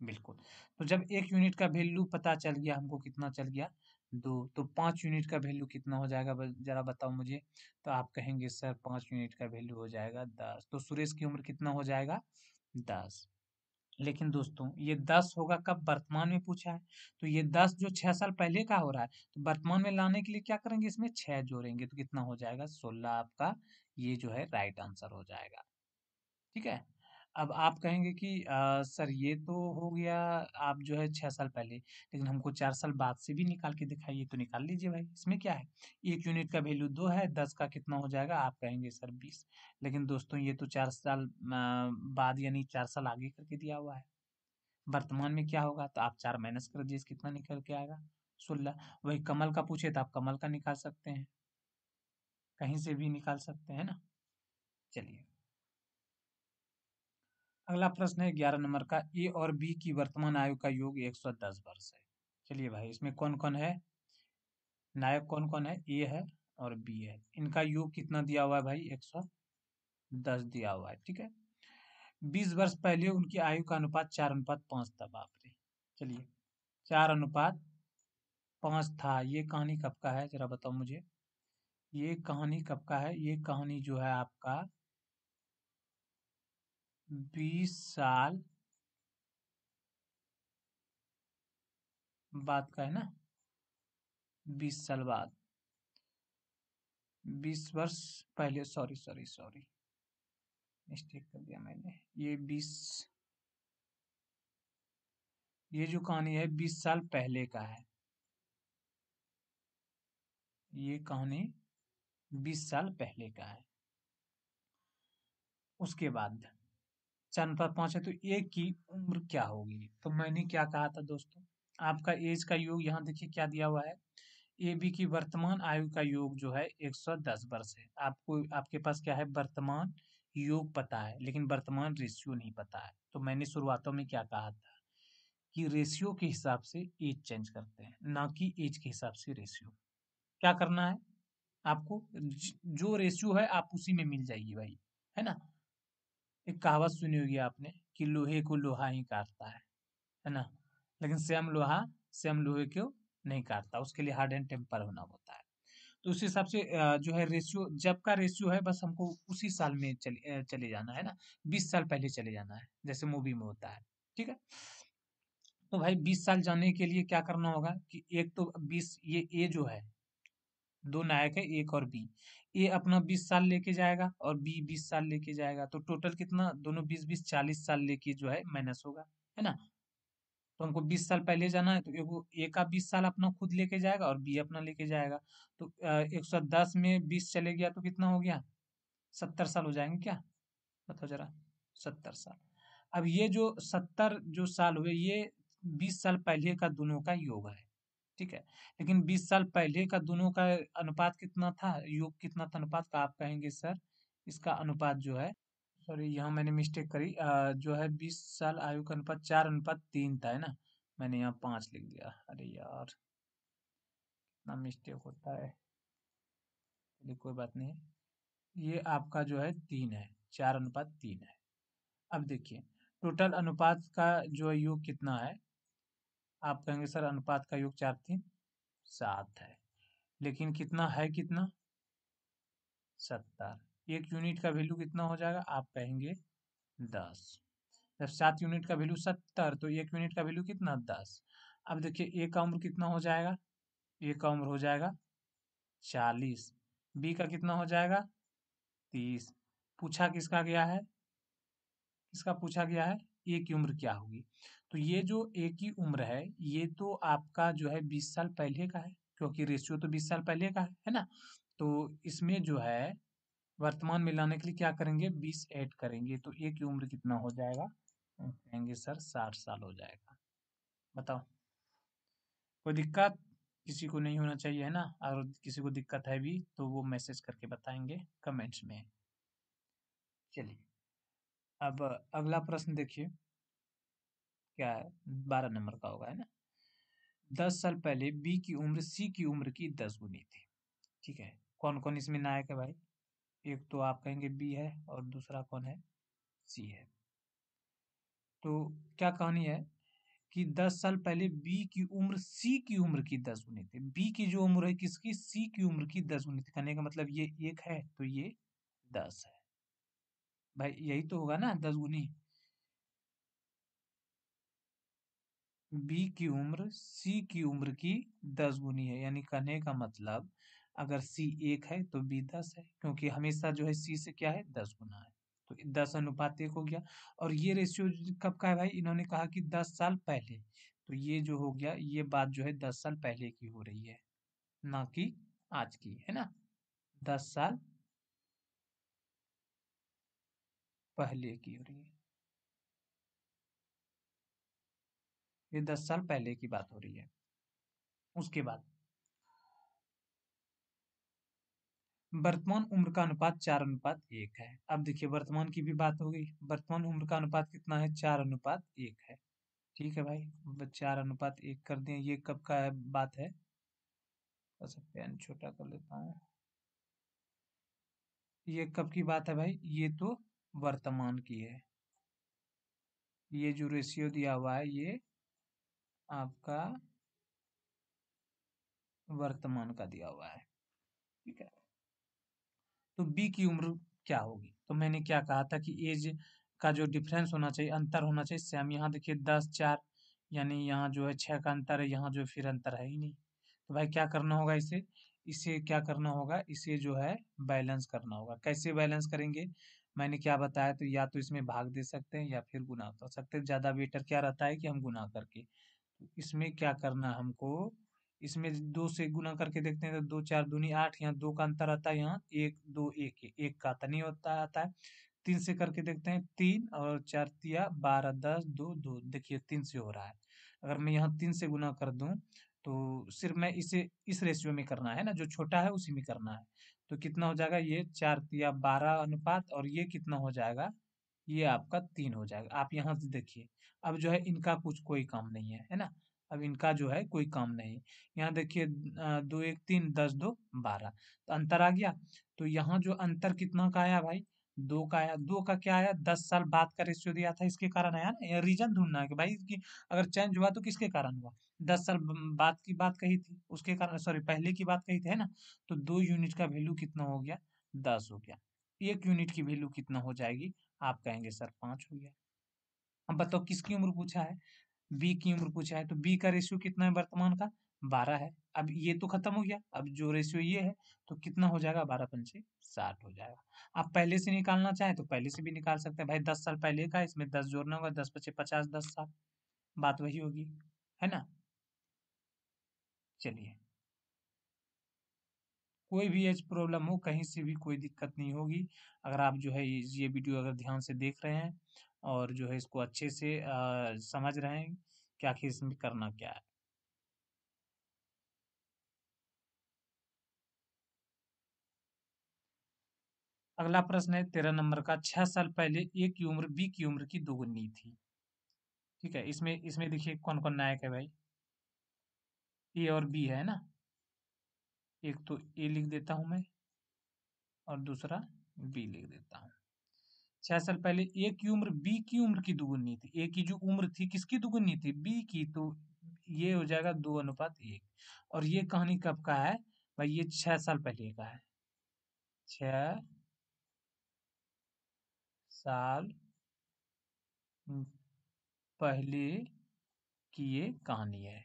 बिल्कुल। तो जब 1 यूनिट का वैल्यू पता चल गया हमको, कितना चल गया? 2, तो 5 यूनिट का वैल्यू कितना हो जाएगा ज़रा बताओ मुझे? तो आप कहेंगे सर 5 यूनिट का वैल्यू हो जाएगा 10। तो सुरेश की उम्र कितना हो जाएगा? 10। लेकिन दोस्तों ये 10 होगा कब? वर्तमान में पूछा है। तो ये 10 जो 6 साल पहले का हो रहा है, तो वर्तमान में लाने के लिए क्या करेंगे? इसमें 6 जोड़ेंगे तो कितना हो जाएगा? 16 आपका ये जो है राइट आंसर हो जाएगा। ठीक है। अब आप कहेंगे कि सर ये तो हो गया, आप जो है 6 साल पहले, लेकिन हमको 4 साल बाद से भी निकाल के दिखाइए। तो निकाल लीजिए भाई, इसमें क्या है? 1 यूनिट का वैल्यू 2 है, 10 का कितना हो जाएगा? आप कहेंगे सर 20। लेकिन दोस्तों ये तो 4 साल बाद यानी 4 साल आगे करके दिया हुआ है। वर्तमान में क्या होगा? तो आप 4 माइनस कर दीजिए, कितना निकल के आएगा? 16। वही कमल का पूछे तो आप कमल का निकाल सकते हैं, कहीं से भी निकाल सकते हैं ना। चलिए, अगला प्रश्न है 11 नंबर का, ए और बी की वर्तमान आयु का योग 110 वर्ष है। चलिए भाई, इसमें कौन कौन है नायक? कौन कौन है? ए है और बी है। इनका योग कितना दिया हुआ है भाई? 110 दिया हुआ है। ठीक है। 20 वर्ष पहले उनकी आयु का अनुपात 4:5 था। बाप रे। चलिए, 4:5 था। ये कहानी कब का है जरा बताओ मुझे? ये कहानी कब का है? ये कहानी जो है आपका 20 साल बाद का है ना। 20 साल बाद, 20 वर्ष पहले, सॉरी सॉरी सॉरी, मिस्टेक कर दिया मैंने। ये 20, ये जो कहानी है 20 साल पहले का है। ये कहानी 20 साल पहले का है। उसके बाद 4:5 है, तो ए की उम्र क्या होगी? तो मैंने क्या कहा था दोस्तों, आपका एज का योग यहाँ देखिए क्या दिया हुआ है। ए बी की वर्तमान आयु का योग जो है 110 वर्ष है। आपको, आपके पास क्या है, वर्तमान योग पता है लेकिन वर्तमान रेशियो नहीं पता है। तो मैंने शुरुआतों में क्या कहा था कि रेशियो के हिसाब से एज चेंज करते हैं, ना कि एज के हिसाब से रेशियो। क्या करना है आपको, जो रेशियो है आप उसी में मिल जाएगी भाई, है ना। एक कहावत सुनी होगी आपने कि लोहे को लोहा ही काटता है ना। लेकिन स्वयं लोहे को नहीं काटता, उसके लिए हार्ड एंड टेम्पर होना होता है। तो उस हिसाब से जो है रेशियो, जब का रेशियो है बस हमको उसी साल में चले जाना है ना। 20 साल पहले चले जाना है, जैसे मूवी में होता है। ठीक है। तो भाई 20 साल जाने के लिए क्या करना होगा कि एक तो 20, ये जो है दो नायक है, एक और बी। ए अपना 20 साल लेके जाएगा और बी 20 साल लेके जाएगा, तो टोटल कितना, दोनों 20 20 40 साल लेके जो है माइनस होगा, है ना। तो हमको 20 साल पहले जाना है, तो एगो ए का 20 साल अपना खुद लेके जाएगा और बी अपना लेके जाएगा। तो 110 में 20 चले गया तो कितना हो गया, 70 साल हो जाएंगे क्या, बताओ जरा। 70 साल। अब ये जो 70 जो साल हुए, ये 20 साल पहले का दोनों का योग है। ठीक है। लेकिन 20 साल पहले का दोनों का अनुपात कितना था, योग कितना था अनुपात का, आप कहेंगे सर इसका अनुपात जो है, सॉरी यहाँ मैंने मिस्टेक करी, जो है 20 साल आयु का अनुपात 4:3 था, है ना। मैंने यहाँ 5 लिख दिया, अरे यार इतना मिस्टेक होता है। चलिए कोई बात नहीं, ये आपका जो है 3 है, 4:3 है। अब देखिए टोटल अनुपात का जो है योग कितना है, आप कहेंगे सर अनुपात का योग 4 3 7 है, लेकिन कितना है, कितना, 70। एक यूनिट का वैल्यू कितना हो जाएगा, आप कहेंगे 10। जब 7 यूनिट का वैल्यू 70, तो एक यूनिट का वैल्यू कितना, 10। अब देखिए ए का उम्र कितना हो जाएगा, ए का उम्र हो जाएगा 40, बी का कितना हो जाएगा 30। पूछा किसका गया है, किसका पूछा गया है, ए की उम्र क्या होगी। तो ये जो ए की उम्र है, ये तो आपका जो है 20 साल पहले का है, क्योंकि रेशियो तो 20 साल पहले का है ना। तो इसमें जो है वर्तमान में लाने के लिए क्या करेंगे, 20 ऐड करेंगे, तो ए की उम्र कितना हो जाएगा, हम कहेंगे सर 60 साल हो जाएगा। बताओ, कोई दिक्कत किसी को नहीं होना चाहिए, है ना। और किसी को दिक्कत है भी तो वो मैसेज करके बताएंगे कमेंट्स में। चलिए अब अगला प्रश्न देखिए क्या है, 12 नंबर का होगा, है ना। 10 साल पहले बी की उम्र सी की उम्र की 10 गुनी थी। ठीक है, कौन कौन इसमें नायक है भाई, एक तो आप कहेंगे बी है और दूसरा कौन है, सी है। तो क्या कहानी है कि 10 साल पहले बी की उम्र सी की उम्र की 10 गुनी थी। बी की जो उम्र है किसकी, सी की उम्र की 10 गुनी थी। कहने का मतलब ये एक है तो ये 10 है, भाई यही तो होगा ना 10 गुनी। बी की उम्र सी की उम्र की 10 गुनी है, यानी कहने का मतलब अगर सी एक है तो बी 10 है, क्योंकि हमेशा जो है सी से क्या है 10 गुना है। तो 10:1 हो गया। और ये रेशियो कब का है भाई, इन्होंने कहा कि 10 साल पहले, तो ये जो हो गया, ये बात जो है 10 साल पहले की हो रही है, ना कि आज की, है ना। 10 साल पहले की हो रही है, ये 10 साल पहले की बात हो रही है। उसके बाद वर्तमान उम्र का अनुपात 4:1 है। अब देखिए वर्तमान की भी बात हो गई, वर्तमान उम्र का अनुपात कितना है, 4:1 है। ठीक है भाई, 4:1 कर दें, ये कब का है, बात है, बस पेन छोटा कर लेता हूँ। ये कब की बात है भाई, ये तो वर्तमान की है। ये जो रेशियो दिया हुआ है ये आपका वर्तमान का दिया हुआ है। ठीक है। तो बी की उम्र क्या होगी, तो मैंने क्या कहा था कि एज का जो डिफरेंस होना चाहिए, अंतर होना चाहिए सेम। यहाँ देखिए 10 4, यानी यहाँ जो है 6 का अंतर है, यहाँ जो है फिर अंतर है ही नहीं। तो भाई क्या करना होगा इसे, इसे क्या करना होगा, इसे जो है बैलेंस करना होगा। कैसे बैलेंस करेंगे, मैंने क्या बताया, तो या तो इसमें भाग दे सकते हैं या फिर गुना कर सकते हैं। ज्यादा बेटर क्या रहता है कि हम गुना करके, तो इसमें क्या करना है हमको, इसमें दो से गुना करके देखते हैं तो दो चार दूनी आठ, यहाँ दो का अंतर आता है, यहाँ एक दो एक एक का आता नहीं होता, आता है। तीन से करके देखते हैं, तीन और चार तिया 12, 10, दो दो, देखिए तीन से हो रहा है। अगर मैं यहाँ तीन से गुना कर दूं तो सिर्फ मैं इसे इस रेशियो में करना है ना, जो छोटा है उसी में करना है। तो कितना हो जाएगा, ये 4 तिया 12 अनुपात, और ये कितना हो जाएगा, ये आपका 3 हो जाएगा। आप यहाँ से देखिए, अब जो है इनका कुछ कोई काम नहीं है ना, अब इनका जो है कोई काम नहीं। यहाँ देखिए, दो एक तीन, 10 दो 12, तो अंतर आ गया। तो यहाँ जो अंतर कितना का आया भाई, दो का आया। दो का क्या आया, 10 साल बाद का रेशियो दिया था, इसके कारण आया ना। ये रीजन ढूंढना है कि भाई इसकी अगर चेंज हुआ तो किसके कारण हुआ, 10 साल बाद की बात कही थी उसके कारण, सॉरी पहले की बात कही थी, है ना। तो 2 यूनिट का वैल्यू कितना हो गया, 10 हो गया। 1 यूनिट की वैल्यू कितना हो जाएगी, आप कहेंगे सर 5 हो गया। अब बताओ किसकी उम्र पूछा है, बी की उम्र पूछा है, तो बी का रेशियो कितना है वर्तमान का, 12 है। अब ये तो खत्म हो गया, अब जो रेशियो ये है, तो कितना हो जाएगा, 12 पंचे 60 हो जाएगा। आप पहले से निकालना चाहें तो पहले से भी निकाल सकते हैं भाई, 10 साल पहले का, इसमें 10 जोड़ना होगा, 10 पचे 50, 10 साल, बात वही होगी, है ना। चलिए, कोई भी एज प्रॉब्लम हो, कहीं से भी कोई दिक्कत नहीं होगी। अगर आप जो है ये वीडियो अगर ध्यान से देख रहे हैं और जो है इसको अच्छे से समझ रहे हैं कि आखिर इसमें करना क्या है। अगला प्रश्न है 13 नंबर का, 6 साल पहले ए की उम्र बी की उम्र की दोगुनी थी। ठीक है, इसमें इसमें देखिए कौन कौन नायक है भाई, ए और बी है ना। एक तो ए लिख देता हूं मैं, और दूसरा बी लिख देता हूँ। 6 साल पहले ए की उम्र बी की उम्र की दुगुनी थी। ए की जो उम्र थी किसकी दुगुनी थी, बी की, तो ये हो जाएगा 2:1। और ये कहानी कब का है भाई, ये 6 साल पहले का है, 6 साल पहले की ये कहानी है।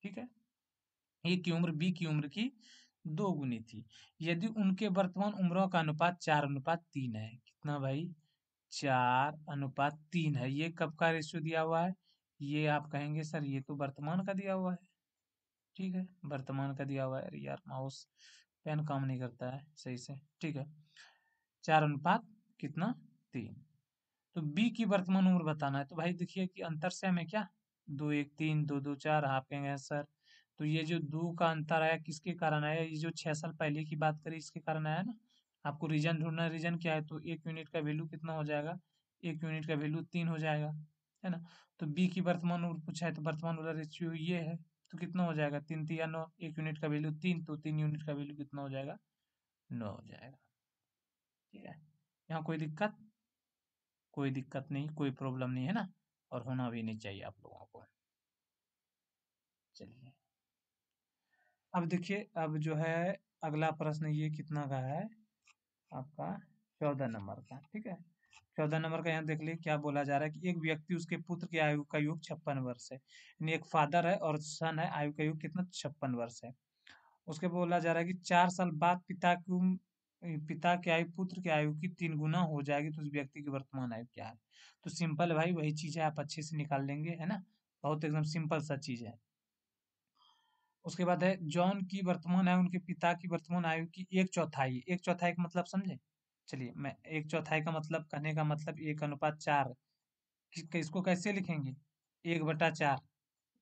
ठीक है, ए की उम्र बी की उम्र की 2 गुनी थी, यदि उनके वर्तमान उम्रों का अनुपात 4:3 है। कितना भाई, 4:3 है। ये कब का रेशियो दिया हुआ है, ये आप कहेंगे सर ये तो वर्तमान का दिया हुआ है। ठीक है, वर्तमान का दिया हुआ है। अरे यार माउस पेन काम नहीं करता है सही से। ठीक है, 4:कितना, 3। तो बी की वर्तमान उम्र बताना है, तो भाई देखिए कि अंतर से हमें क्या, 2 1 3, 2 2 4, आप कहेंगे सर तो ये जो दो का अंतर आया किसके कारण आया, ये जो 6 साल पहले की बात करी इसके कारण आया ना। आपको रीजन ढूंढना है, रीजन क्या है, तो 1 यूनिट का वैल्यू कितना हो जाएगा, 1 यूनिट का वैल्यू 3 हो जाएगा, है ना। तो बी की वर्तमान उम्र पूछा है, तो वर्तमान वाला रेशियो ये है, तो कितना हो जाएगा, 3 3 9, 1 यूनिट का वैल्यू 3, तो 3 यूनिट का वैल्यू कितना हो जाएगा, 9 हो जाएगा। ठीक है, यहाँ कोई दिक्कत, कोई दिक्कत नहीं, कोई प्रॉब्लम नहीं है ना, और होना भी नहीं चाहिए आप लोगों को। चलिए, अब देखिए, अब जो है अगला प्रश्न ये कितना का है आपका, 14 नंबर का। ठीक है, 14 नंबर का यहाँ देख लिए क्या बोला जा रहा है कि एक व्यक्ति उसके पुत्र की आयु का योग 56 वर्ष है, यानी एक फादर है और सन है, आयु का योग कितना 56 वर्ष है। उसके बोला जा रहा है कि 4 साल बाद पिता की आयु पुत्र की आयु की 3 गुना हो जाएगी, तो उस व्यक्ति की वर्तमान आयु क्या है। तो सिंपल है भाई, वही चीज है, आप अच्छे से निकाल लेंगे, है ना। बहुत एकदम सिंपल सा चीज है। उसके बाद है जॉन की वर्तमान आयु उनके पिता की वर्तमान आयु की 1/4। 1/4 का मतलब समझे, चलिए मैं 1/4 का मतलब कहने का मतलब 1:4। इसको कैसे लिखेंगे, 1/4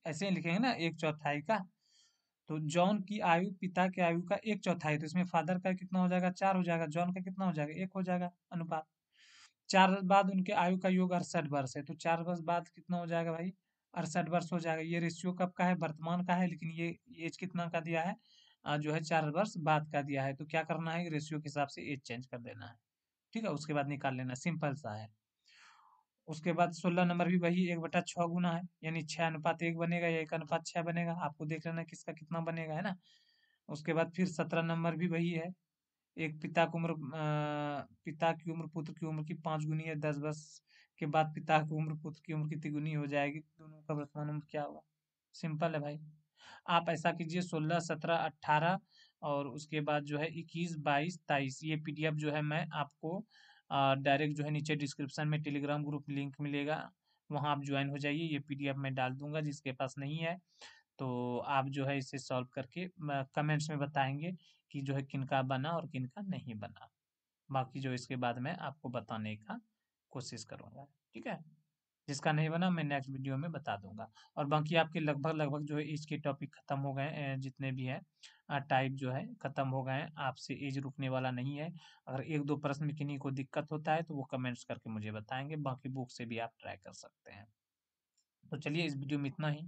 ऐसे ही लिखेंगे ना, 1/4 का। तो जॉन की आयु पिता की आयु का 1/4, तो इसमें फादर का कितना हो जाएगा, 4 हो जाएगा, जॉन का कितना हो जाएगा, 1 हो जाएगा अनुपात। 4 बाद उनके आयु का योग 68 वर्ष है, तो 4 वर्ष बाद कितना हो जाएगा भाई, 68 वर्ष हो जाएगा। ये रेशियो कब का है, वर्तमान का है, लेकिन ये एज कितना का दिया है, जो है 4 वर्ष बाद का दिया है। तो क्या करना है, रेशियो के हिसाब से एज चेंज कर देना है। ठीक है, उसके बाद निकाल लेना, सिंपल सा है। उसके बाद 16 नंबर भी वही 1/6 गुना है, यानी 6:1 बनेगा या 1:6 बनेगा, आपको देख लेना किसका कितना बनेगा, है ना। उसके बाद फिर 17 नंबर भी वही है, एक पिता की उम्र पुत्र की उम्र की 5 गुनी है, 10 वर्ष के बाद पिता की उम्र पुत्र की उम्र की 3 गुनी हो जाएगी, दोनों का वर्तमान उम्र क्या होगा। सिंपल है भाई, आप ऐसा कीजिए 16, 17, 18 और उसके बाद जो है 21, 22, 23 ये पीडीएफ जो है मैं आपको डायरेक्ट जो है नीचे डिस्क्रिप्शन में टेलीग्राम ग्रुप लिंक मिलेगा, वहाँ आप ज्वाइन हो जाइए। ये पीडीएफ मैं डाल दूँगा, जिसके पास नहीं है तो आप जो है इसे सॉल्व करके कमेंट्स में बताएँगे कि जो है किनका बना और किनका नहीं बना। बाकी जो इसके बाद मैं आपको बताने का कोशिश करूँगा, ठीक है? जिसका नहीं बना मैं नेक्स्ट वीडियो में बता दूँगा। और बाकी आपके लगभग-लगभग जो है इसके टॉपिक खत्म हो गए जितने भी हैं टाइप जो है खत्म हो गए हैं, आपसे एज रुकने वाला नहीं है। अगर 1-2 प्रश्न में किन्हीं को दिक्कत होता है तो वो कमेंट्स करके मुझे बताएँगे, बाकी बुक से भी आप ट्राई कर सकते हैं। तो चलिए इस वीडियो में इतना ही।